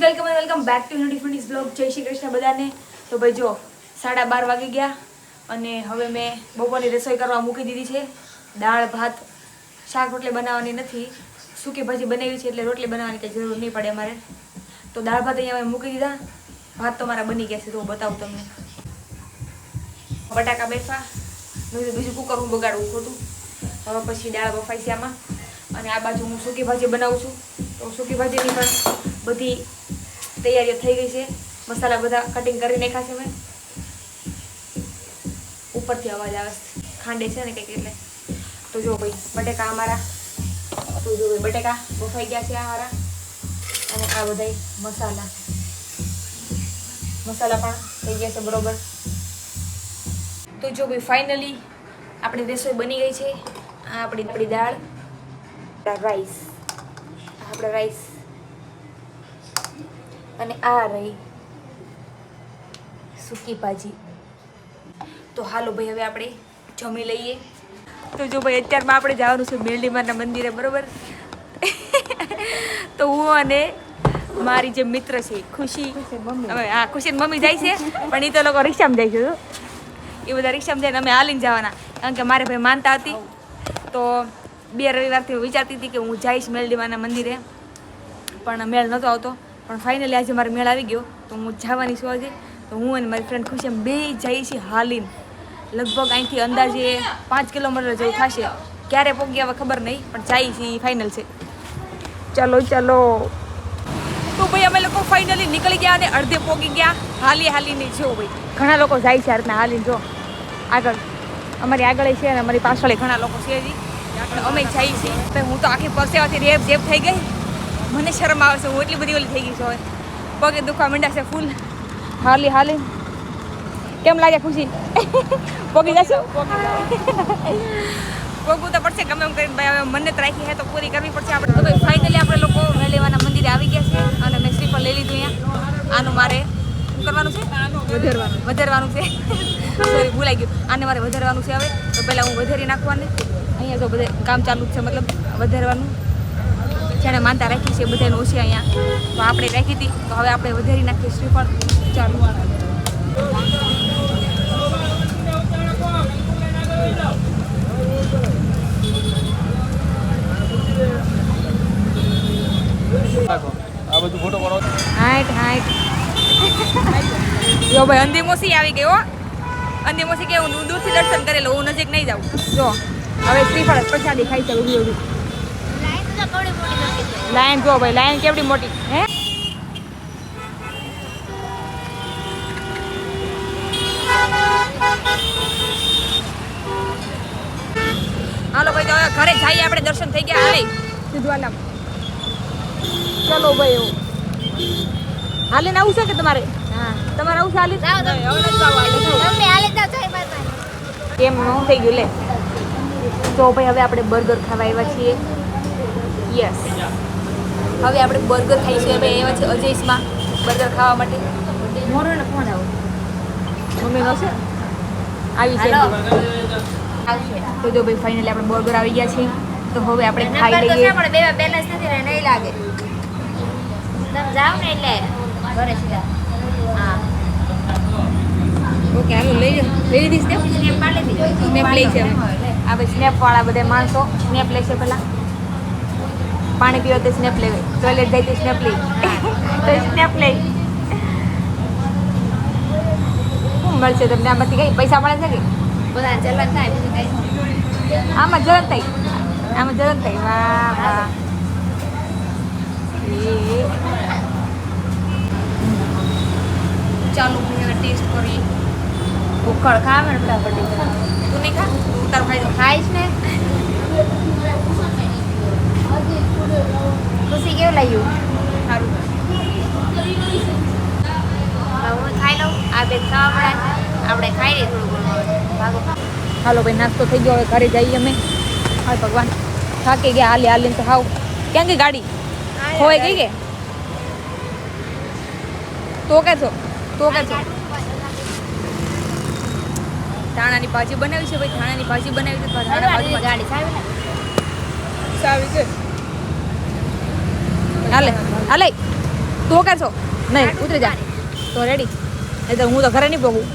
Welcome back to different blog. જય શ્રી કૃષ્ણ બધાને. તો ભાઈ જો 12:30 વાગી ગયા અને હવે મેં બપોરની રસોઈ કરવા મૂકી દીધી છે. દાળ ભાત શાક રોટલી બનાવવાની નથી, સૂકી ભાજી બનાવી છે એટલે રોટલી બનાવવાની કંઈ જરૂર નહીં પડે અમારે. તો દાળ ભાત અહીંયા મેં મૂકી દીધા, ભાત તો મારા બની ગયા છે તો હું બતાવું તમને. બટાકા બેફા, બીજું કુકર હું બગાડવું ખોટું. હવે પછી દાળ બફાઈ છે આમાં અને આ બાજુ હું સૂકી ભાજી બનાવું છું. તો સૂકી ભાજીની પણ બધી તૈયારીઓ થઈ ગઈ છે. મસાલા બધા કટિંગ કરી નાખ્યા છે મેં. ઉપરથી અવાજ આવે ખાંડે છે ને કંઈક એટલે. તો જો ભાઈ બટેકા અમારા, તો જો ભાઈ બટેકા બફાઈ ગયા છે અમારા અને આ બધા મસાલા પણ થઈ ગયા છે બરોબર. તો જો ભાઈ ફાઇનલી આપણી રસોઈ બની ગઈ છે. આ આપણી દાળ, રાઈસ, આપણે રાઈસ અને આ રહી સૂકી ભાજી. તો હાલો ભાઈ હવે આપણે જમી લઈએ. તો જો ભાઈ અત્યારમાં આપણે જવાનું છે મેરડીમાના મંદિરે બરોબર. તો હું અને મારી જે મિત્ર છે ખુશી, હવે હા ખુશીની મમ્મી જાય છે પણ એ તો લોકો રિક્ષામાં જાય છે. એ બધા રિક્ષામાં જઈને અમે હાલીને જવાના, કારણ કે મારે ભાઈ માનતા હતી. તો 2 રવિવારથી વિચારતી હતી કે હું જઈશ મેરડીમાના મંદિરે, પણ મેળ નહોતો આવતો. પણ ફાઇનલી આજે મારે મેળ આવી ગયો તો હું જવાની છું આજે. તો હું અને મારી ફ્રેન્ડ ખુશી એમ બે જઈએ છીએ હાલીને. લગભગ અહીંથી અંદાજે 5 કિલોમીટર જેવું થશે. ક્યારે પહોંચી હવે ખબર નહીં, પણ જઈએ છીએ ફાઇનલ છે. ચલો ચલો. તો ભાઈ અમે લોકો ફાઇનલી નીકળી ગયા અને અડધે પહોંચી ગયા હાલીને. જો ભાઈ ઘણા લોકો જાય છે આ રીતના હાલીને. જો આગળ અમારી આગળ છે અને અમારી પાછળ ઘણા લોકો છે હજી. અમે જઈએ છીએ. હું તો આખી પરસેવાથી રેપ થઈ ગઈ. મને શરમ આવે છે, હું એટલી બધી ઓલી થઈ ગઈ છું. હવે પગે દુખવા માંડ્યા છે ફૂલ હાલી. કેમ લાગે ખુશી? પગી જશે? પગવું તો પડશે ગમે એમ કરીને ભાઈ. હવે મને તો રાખી છે તો પૂરી કરવી પડશે આપણે. તો ભાઈ ફાઇનલી આપણે લોકો મેરડીમાના મંદિરે આવી ગયા છે અને મેં શ્રીફળ લઈ લીધું અહીંયા. આનું મારે શું કરવાનું છે? વધારવાનું છે. સોરી ભૂલાઈ ગયું. આને મારે વધારવાનું છે હવે. તો પહેલાં હું વધારી નાખવાની. અહીંયા જો બધે કામ ચાલુ જ છે, મતલબ વધારવાનું. જેણે માનતા રાખી છે બધાનું ઓછી અહીંયા, તો આપણે રાખી હતી તો હવે આપણે વધારી નાખીએ શ્રીફળ. ચાલુ આ બધું ફોટો પાડો. હાઈટ જો ભાઈ અંદિમોસી આવી ગઈ હો. અંદિમોસી કે હું દૂરથી દર્શન કરેલો, હું નજીક નહીં જાઉં. જો હવે શ્રીફળ પ્રસાદી ખાઈ છે. ઉભી લાઈન જો ભાઈ, લાઈન કેવડી મોટી હે. હાલો ભાઈ, તો હવે ઘરે જઈએ આપણે. દર્શન થઈ ગયા આવે સીધવાલા. ચલો ભાઈ એવું હાલીને આવું છે કે તમારે? હા તમારે આવું છે હાલી? કેમ ન થઈ ગયું લે. તો ભાઈ હવે આપણે બર્ગર ખાવા આવ્યા છીએ. યસ, હવે આપણે બર્ગર ખાઈ છીએ. ભાઈ એવા છે અજયસમાં બર્ગર ખાવા માટે. મોરોને ફોન આવો મમ્મીનો છે આવી છે. તો જો ભાઈ ફાઇનલી આપણે બર્ગર આવી ગયા છે. તો હવે આપણે ખાઈ લઈએ. પણ બે બેલેન્સ નથી ને નહીં લાગે. તમે જાવ ને એટલે ઘરે સીધા. હા ઓકે હાલો લઈ લીધી સ્નેપ. સ્નેપ પાડી દીધી. સ્નેપ લઈ છે આ ભાઈ. સ્નેપવાળા બધા માણસો સ્નેપ લેશે પહેલાં. પાણી પીવા તે સ્નેપ લેવે, ટોયલેટ જાય તે સ્નેપ લઈ તો સ્નેપ લઈ. શું મળશે તમને આમાંથી? કઈ પૈસા મળે છે કે બધા ચલન થાય બીજું કઈ? આમાં જલન થાય. વાહ વાહ. ચાલો હવે ટેસ્ટ કરીએ. ઉખડ ખાવે ને ફટાફટ. તું નહીં ખા? તારું ખાઈ દો. ખાઈશ ને. ખુશી કેવું લાગ્યું? સારું. હું ખાઈ લઉં. આ બે ખાવા પડે, આપણે ખાઈ લઈએ થોડું ઘણું. ભાગો. હાલો ભાઈ નાસ્તો થઈ ગયો. હવે ઘરે જઈએ અમે. હાય ભગવાન, થાકી ગયા હાલીને તો. હાવ ક્યાં ગઈ ગાડી? ખોવાઈ ગઈ કે? તો કે છો ધાણાની ભાજી બનાવી છે ભાઈ. ધાણાની ભાજી બનાવી છે. ધાણા ભાજી ગાડી સાવી છે. હાલે તું કરશો નહીં ઉતરી જા તો રેડી નહીં તો હું તો ઘરે નહીં પોગું